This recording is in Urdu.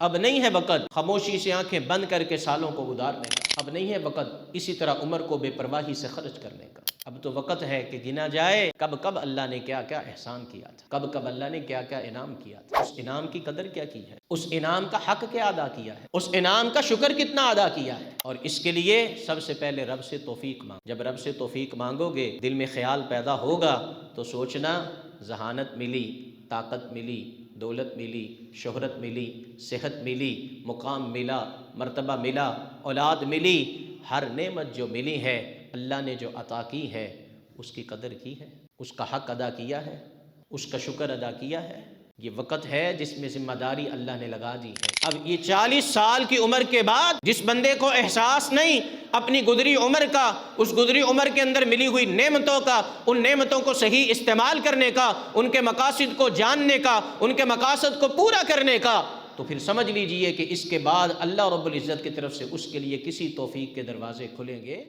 اب نہیں ہے وقت خاموشی سے آنکھیں بند کر کے سالوں کو گزارنے کا، اب نہیں ہے وقت اسی طرح عمر کو بے پرواہی سے خرچ کرنے کا۔ اب تو وقت ہے کہ گنا جائے کب کب اللہ نے کیا کیا احسان کیا تھا، کب کب اللہ نے کیا کیا انعام کیا تھا، اس انعام کی قدر کیا کی ہے، اس انعام کا حق کیا ادا کیا ہے، اس انعام کا شکر کتنا ادا کیا ہے۔ اور اس کے لیے سب سے پہلے رب سے توفیق مانگ۔ جب رب سے توفیق مانگو گے، دل میں خیال پیدا ہوگا تو سوچنا ذہانت ملی، طاقت ملی، دولت ملی، شہرت ملی، صحت ملی، مقام ملا، مرتبہ ملا، اولاد ملی، ہر نعمت جو ملی ہے اللہ نے جو عطا کی ہے اس کی قدر کی ہے، اس کا حق ادا کیا ہے، اس کا شکر ادا کیا ہے۔ یہ وقت ہے جس میں ذمہ داری اللہ نے لگا دی ہے۔ اب یہ 40 سال کی عمر کے بعد جس بندے کو احساس نہیں اپنی گزری عمر کا، اس گزری عمر کے اندر ملی ہوئی نعمتوں کا، ان نعمتوں کو صحیح استعمال کرنے کا، ان کے مقاصد کو جاننے کا، ان کے مقاصد کو پورا کرنے کا، تو پھر سمجھ لیجئے کہ اس کے بعد اللہ رب العزت کی طرف سے اس کے لیے کسی توفیق کے دروازے کھلیں گے